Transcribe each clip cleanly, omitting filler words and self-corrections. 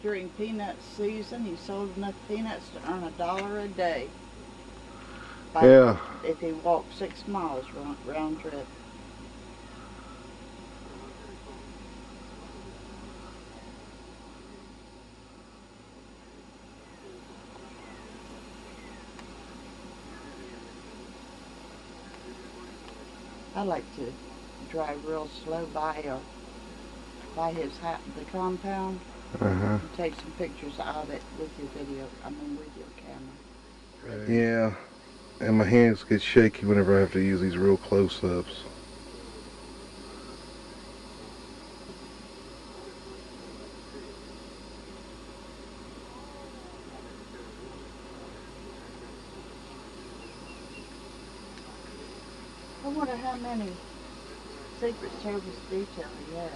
during peanut season, he sold enough peanuts to earn $1 a day. Yeah. If he walked 6 miles round trip. I like to drive real slow by the compound, and take some pictures of it with your with your camera. Yeah, and my hands get shaky whenever I have to use these real close-ups. I wonder how many Secret Service detail he had.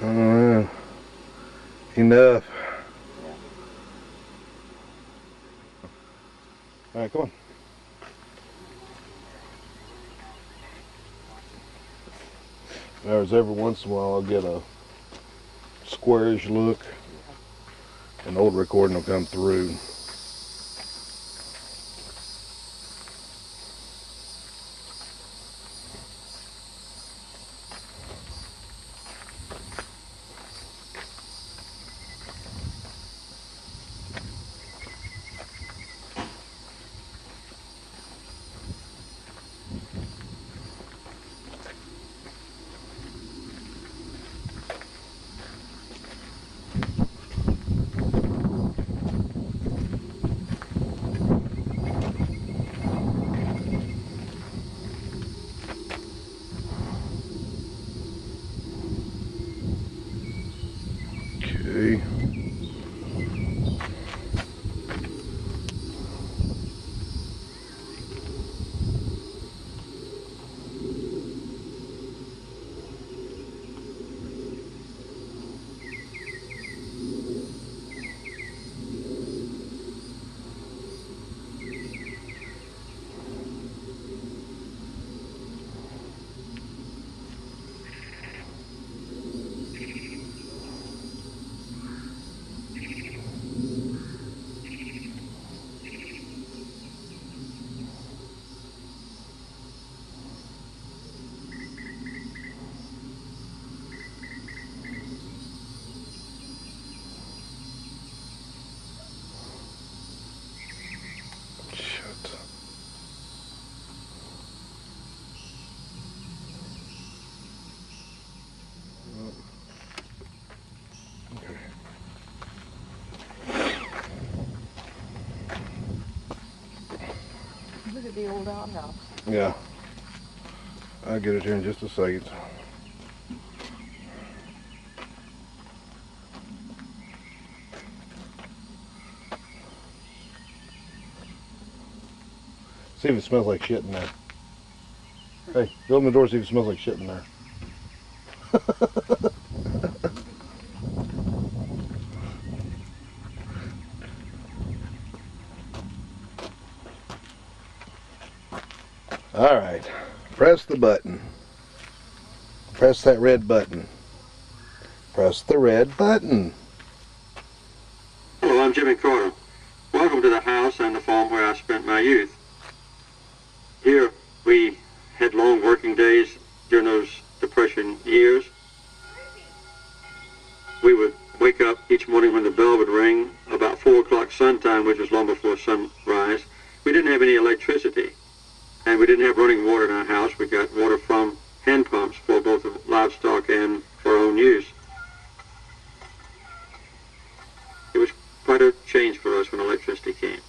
I don't know. Enough. Yeah. All right, come on. There's every once in a while I'll get a squarish look, and the old recording will come through. Okay. Look at the old outhouse. Yeah. I'll get it here in just a second. See if it smells like shit in there. Hey, go open the door, see if it smells like shit in there. All right, press the button. Press that red button. Press the red button. Hello, I'm Jimmy Carter. Welcome to the house and the farm where I spent my youth. Here we had long working days during those Depression years. We would wake up each morning when the bell would ring about 4 o'clock sun time, which was long before sunrise. We didn't have any electricity, and we didn't have running water in our house. We got water from hand pumps for both the livestock and for our own use. It was quite a change for us when electricity came.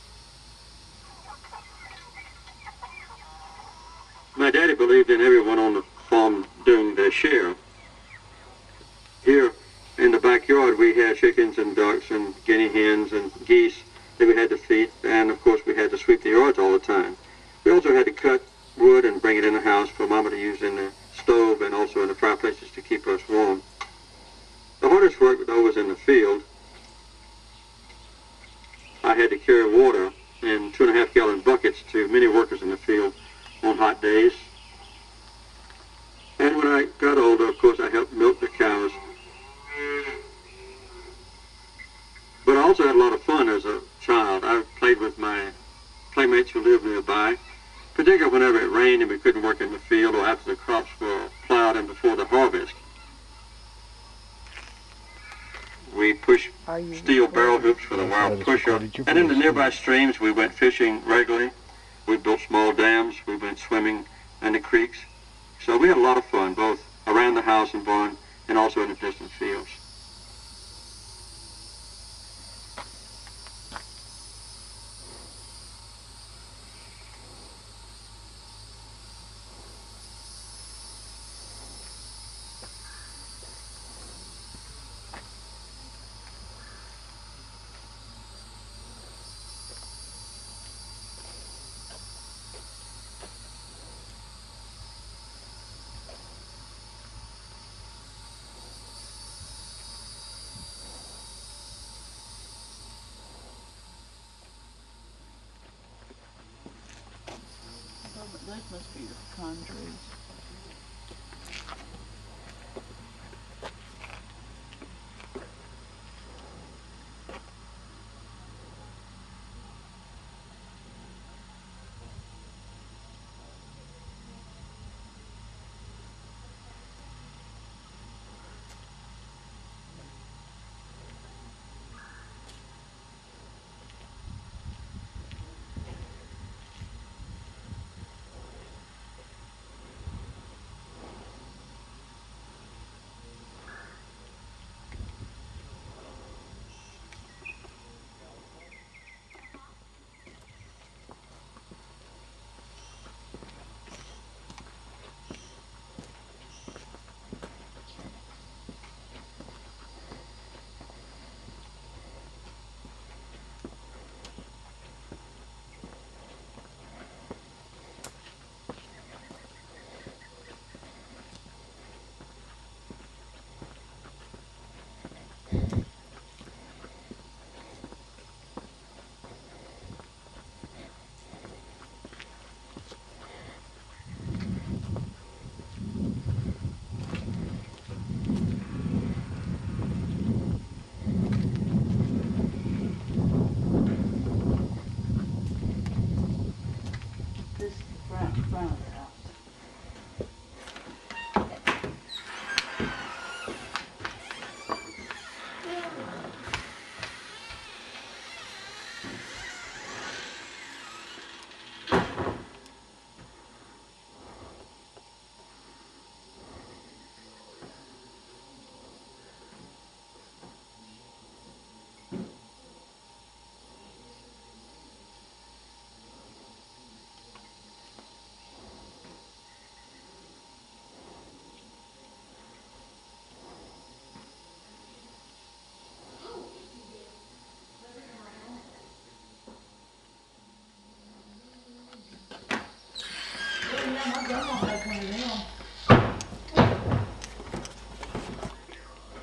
My daddy believed in everyone on the farm doing their share. Here in the backyard we had chickens and ducks and guinea hens and geese that we had to feed, and of course we had to sweep the yards all the time. We also had to cut wood and bring it in the house for Mama to use in the stove and also in the fireplaces to keep us warm. The hardest work though was in the field. I had to carry water in 2.5-gallon buckets to many workers in the field on hot days. And when I got older, of course, I helped milk the cows. Wrights who lived nearby, particularly whenever it rained and we couldn't work in the field or after the crops were plowed and before the harvest. We pushed steel barrel hoops for the wild pusher, and in the nearby streams we went fishing regularly. We built small dams, we went swimming in the creeks. So we had a lot of fun, both around the house and barn and also in the distant fields. Those must be the pecan trees.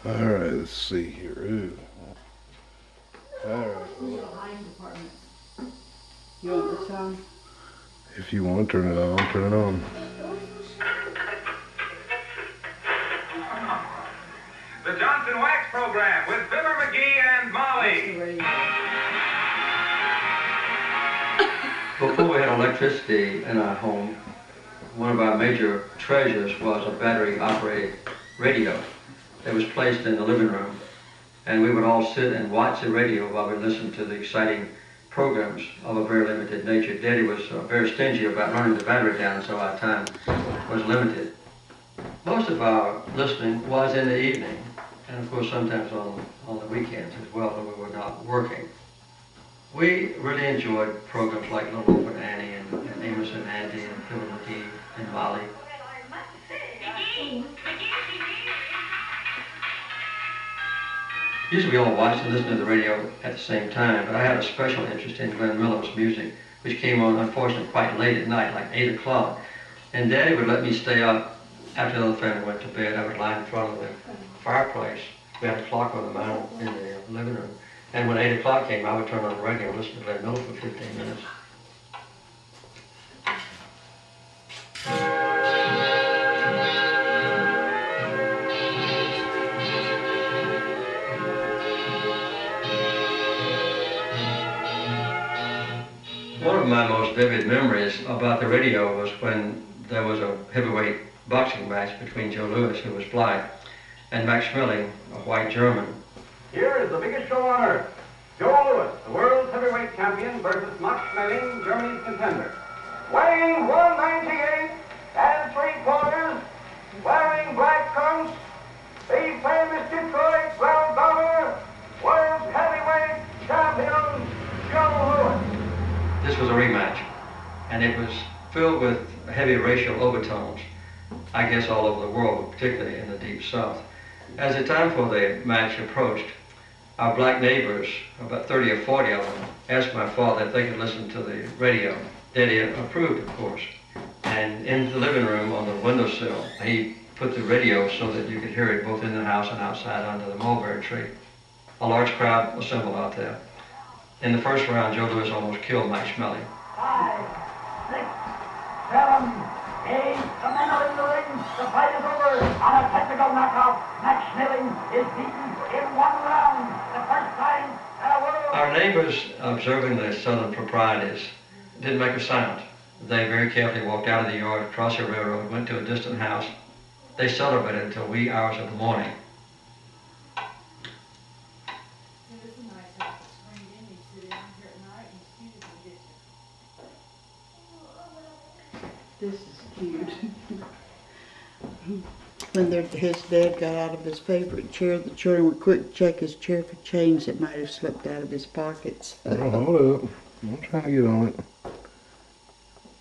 Alright, let's see here. Ooh. Alright. You want this on? If you want to turn it on, turn it on. The Johnson Wax Program with Fibber McGee and Molly. Before we had electricity in our home, one of our major treasures was a battery-operated radio that was placed in the living room, and we would all sit and watch the radio while we listened to the exciting programs of a very limited nature. Daddy was very stingy about running the battery down, so our time was limited. Most of our listening was in the evening, and of course sometimes on the weekends as well when we were not working. We really enjoyed programs like Little Orphan Annie and Amos and Andy and Fibber McGee and Molly. Usually we all watched and listened to the radio at the same time, but I had a special interest in Glenn Miller's music, which came on, unfortunately, quite late at night, like 8 o'clock. And Daddy would let me stay up after the other family went to bed. I would lie in front of the fireplace. We had a clock on the mantel in the living room. And when 8 o'clock came, I would turn on the radio and listen to Glenn Miller for 15 minutes. One of of my most vivid memories about the radio was when there was a heavyweight boxing match between Joe Louis, who was black, and Max Schmeling, a white German. Here is the biggest show on earth. Joe Louis, the world's heavyweight champion, versus Max Schmeling, Germany's contender. Weighing 198 and 3/4, wearing black trunks, the famous Detroit Well Bomber, world heavyweight champion, Joe Louis. This was a rematch, and it was filled with heavy racial overtones, I guess all over the world, particularly in the Deep South. As the time for the match approached, our black neighbors, about 30 or 40 of them, asked my father if they could listen to the radio. Daddy approved, of course. And in the living room on the windowsill, he put the radio so that you could hear it both in the house and outside under the mulberry tree. A large crowd assembled out there. In the first round, Joe Louis almost killed Max Schmeling. 5, 6, 7, 8, the men are in the ring. The fight is over on a technical knockout. Max Schmeling is beaten in 1 round. The first time in a world. Our neighbors, observing the southern proprieties, didn't make a sound. They very carefully walked out of the yard, across the railroad, went to a distant house. They celebrated until wee hours of the morning. This is cute. When his dad got out of his favorite chair, the children would quick check his chair for change that might have slipped out of his pockets. Oh, hold up. I'm trying to get on it.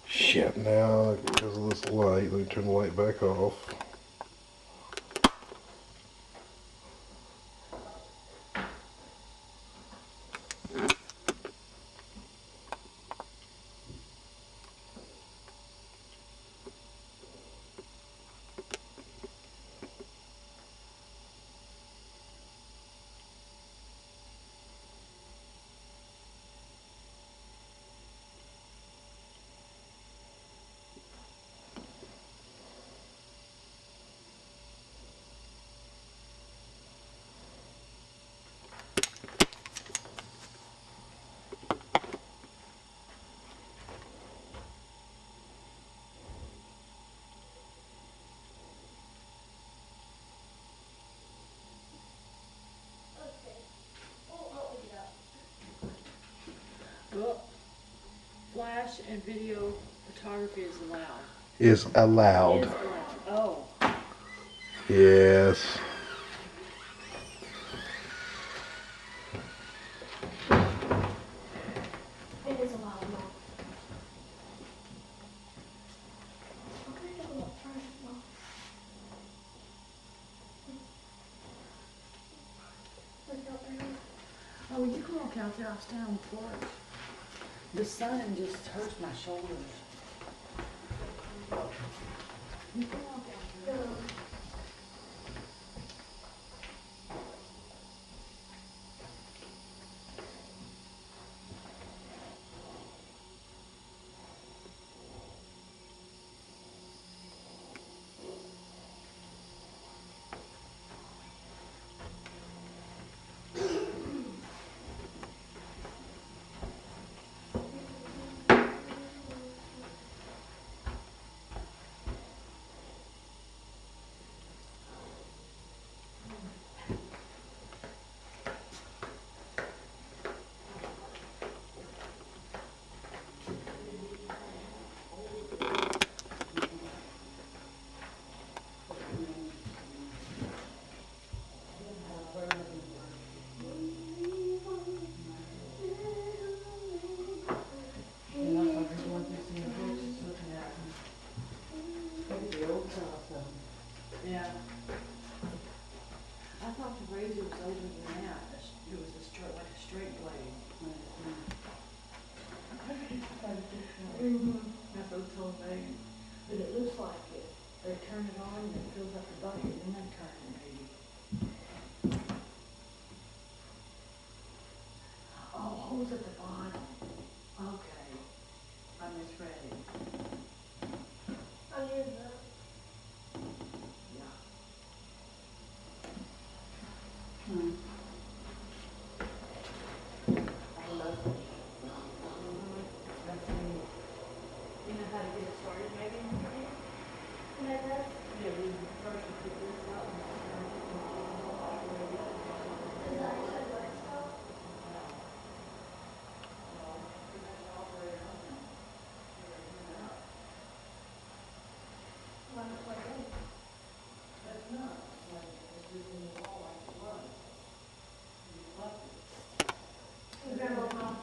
Shit, now, because of this light, let me turn the light back off. Well, flash and video photography is allowed. Is allowed. Is allowed. Oh. Yes. It is allowed now. Okay, go up first. Oh, you can walk out there. I'll stand on the porch. The sun just hurts my shoulders. You can walk out there. Yeah. I thought the razor was older than that. It was like a straight blade. That's what I told Megan. But it looks like it. They turn it on and it fills up the bucket and then turn it maybe. Oh, holes at the bottom. Okay. I misread it. I knew that. I love it. to get it started, maybe. And I guess, Yeah, we first we put this out and then we can get is that actually what it's called? One of what it is. That's not, like, it's within the wall like it was. You left it. And Grandma Mom.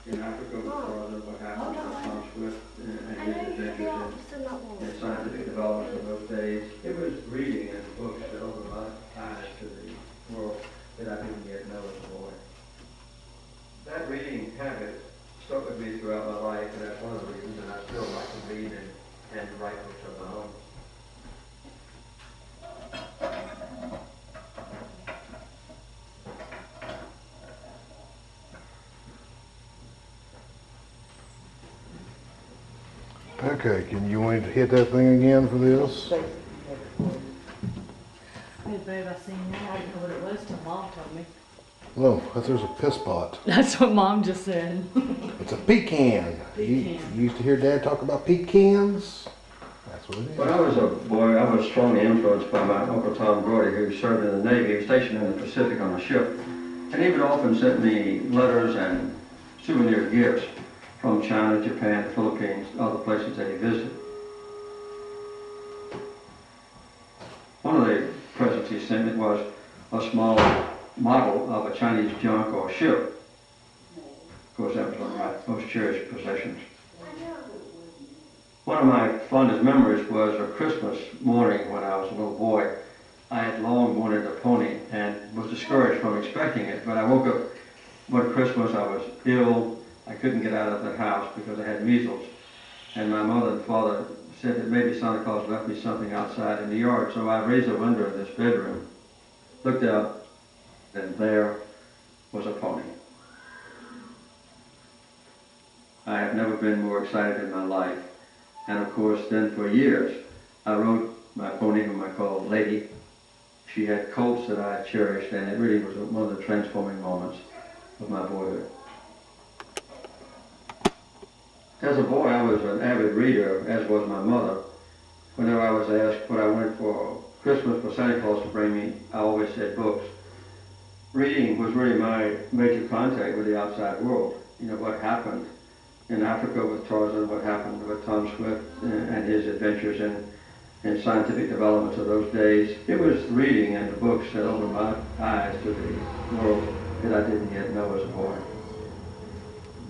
In Africa, what happened with Tom Swift and his adventures and scientific development in those days. It was reading and books that opened my eyes to the world that I didn't yet know as a boy. That reading habit stuck with me throughout my life, and that's one of the reasons that I still like to read and write books of my own. Okay, can you want to hit that thing again for this? Hey, babe, I seen that. I didn't know what it was till Mom told me. No, there's a piss pot. That's what Mom just said. It's a pecan. You Pecan. used to hear Dad talk about pecans? That's what it is. When I was a boy, I was strongly influenced by my Uncle Tom Gordy, who served in the Navy. He was stationed in the Pacific on a ship. And he would often send me letters and souvenir gifts from China, Japan, the Philippines, other places that he visited. One of the presents he sent me was a small model of a Chinese junk or ship. Of course, that was one of my most cherished possessions. One of my fondest memories was a Christmas morning when I was a little boy. I had long wanted a pony and was discouraged from expecting it, but I woke up one Christmas, I was ill. I couldn't get out of the house because I had measles. And my mother and father said that maybe Santa Claus left me something outside in the yard. So I raised a window in this bedroom, looked out, and there was a pony. I have never been more excited in my life. And of course, then for years, I rode my pony, whom I called Lady. She had colts that I cherished, and it really was one of the transforming moments of my boyhood. As a boy, I was an avid reader, as was my mother. Whenever I was asked what I wanted for Christmas for Santa Claus to bring me, I always said books. Reading was really my major contact with the outside world. You know, what happened in Africa with Tarzan, what happened with Tom Swift and his adventures in scientific developments of those days. It was reading and the books that opened my eyes to the world that I didn't yet know as a boy.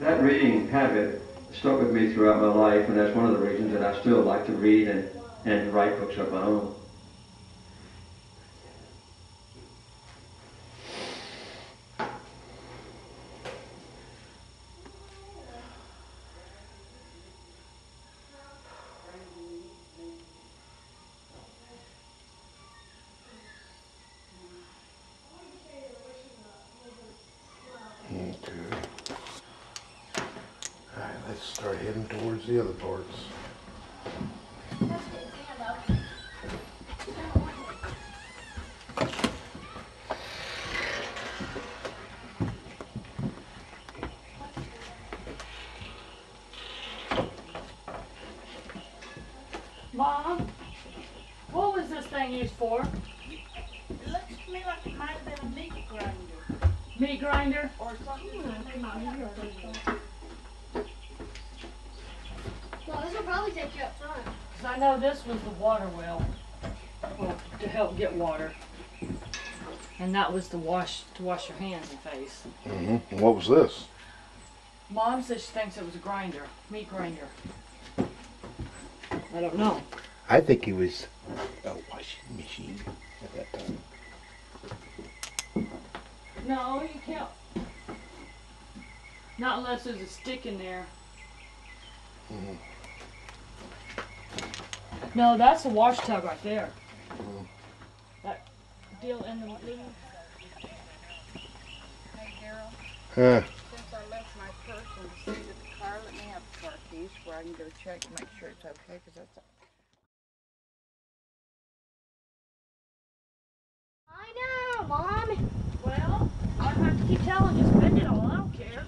That reading habit stuck with me throughout my life, and that's one of the reasons that I still like to read and write books of my own. Okay. Alright, let's start heading towards the other parts. Mom, what was this thing used for? It looks to me like it might have been a meat grinder Meat grinder? or something. Well, this will probably take you up front. 'Cause I know this was the water well to help get water. And that was to wash your hands and face. Mm-hmm. What was this? Mom says she thinks it was a grinder, meat grinder. I don't know. I think it was a washing machine at that time. No, you can't. Not unless there's a stick in there. Mhm. No, that's a wash tub right there. Mhm. That deal in the living. Hey, Daryl, Huh. since I left my purse in the seat of the car, let me have the car keys where I can go check and make sure it's okay, because that's... I know, Mom. Well, I don't have to keep telling you, spend it all, I don't care.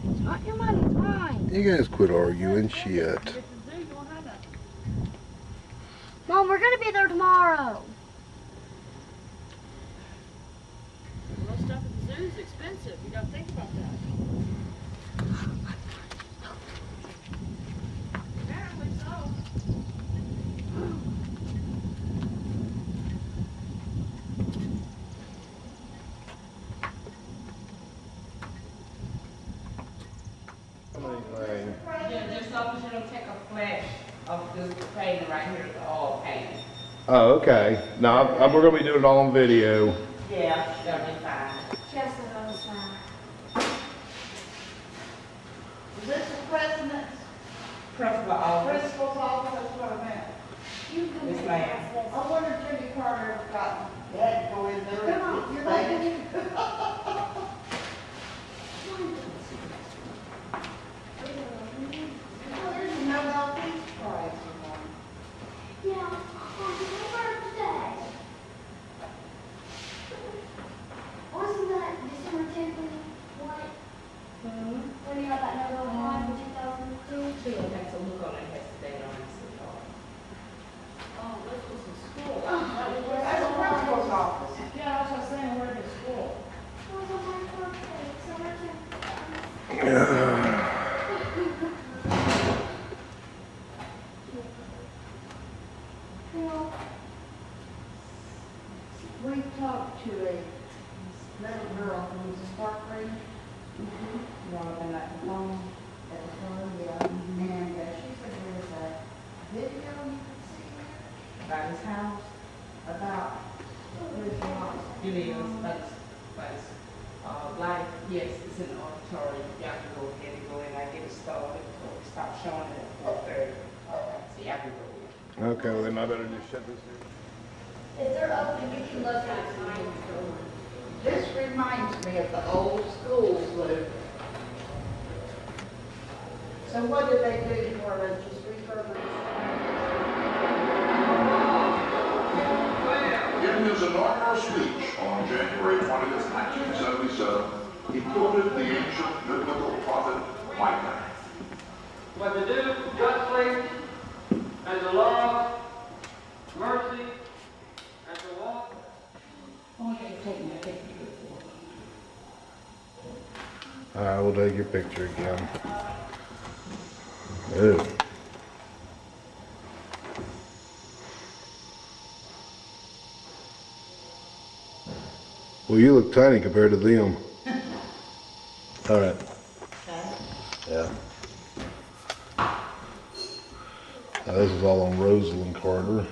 It's not your money, it's mine. You guys quit arguing shit. If it's a zoo, you won't have nothing. Mom, we're gonna be there tomorrow. Well, stuff at the zoo is expensive. You gotta think about that. Apparently so. Yeah, just opposite will take a flash of this painting right here, the oil painting. Oh, okay. No, we're gonna be doing it all on video. Yeah, that'll be fine. Yes, that was fine. Is this the president's, Principal office. principal's office? That's what I meant. You can Yes, make ma'am. this. I wonder if Jimmy Carter ever got, had to go in there. Come on, and you're get like, spanked. Oh, there's a Nobel Peace Prize in one. yeah, on my birthday. Wasn't that December 10th when you got that Nobel Prize in 2002? She will take a look on it yesterday on this card. Oh, this was in school. That's the principal's office. Yeah, that's what I was saying, where in school. It was on my birthday, December 10th. Well, We talked to a little girl who was a spark reader. And like the phone. At the phone, yeah. And she said there was a video you could see there About his house. about his mom. It is, like, yes, it's in the auditorium. You have to go ahead and go in. I get it started. So stop showing it at 4:30. So you have to go in. Okay, well then I better just shut this here. if they're open, you can look at it. This reminds me of the old schools, Lou. So what did they do for us? Just refurbish? In his inaugural speech on January 20th, 1977, he quoted the ancient biblical prophet Micah. But to do justly and to love mercy and to walk. Alright, we'll take your picture again. Ew. Well, you look tiny compared to them. Alright. Yeah. Now, this is all on Rosalind Carter.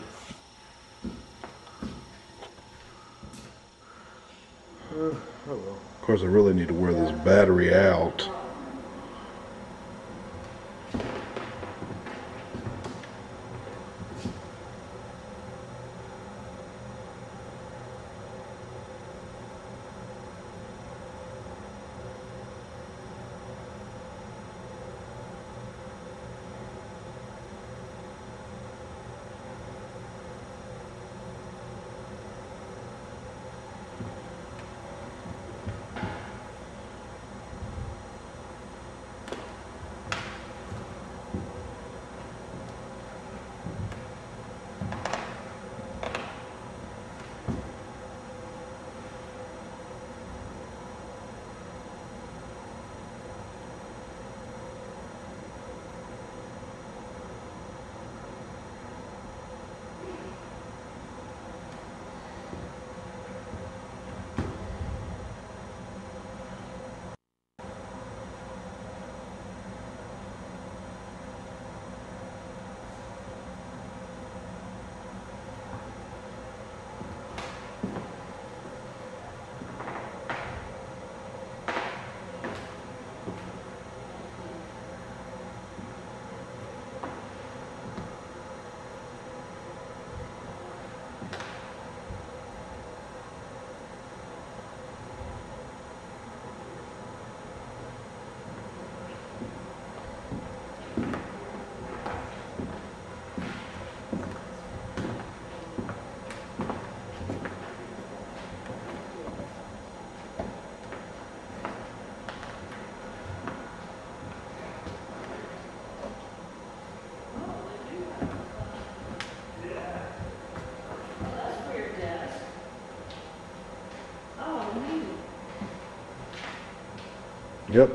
Of course, I really need to wear this battery out. Yep.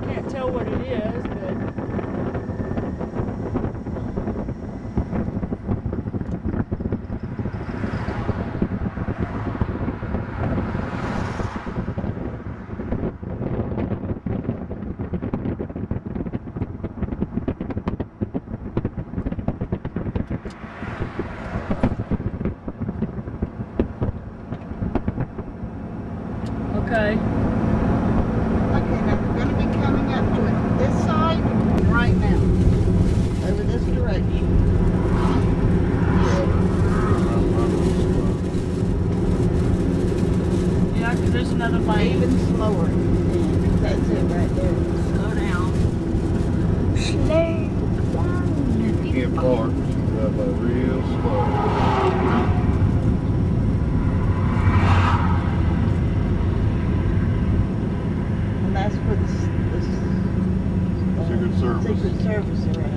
Can't tell what it is, but okay. Okay, now we're gonna be coming up to it this side right now. Over this direction. Yeah, 'cause there's another lane. Even slower. Yeah, that's it right there. Slow down. Slow down. You can't park, you gotta go real slow. And that's where the Secret Service. Secret Service are at.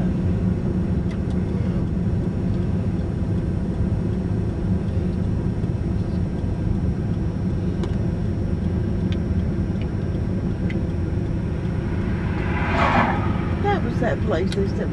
That was that place they said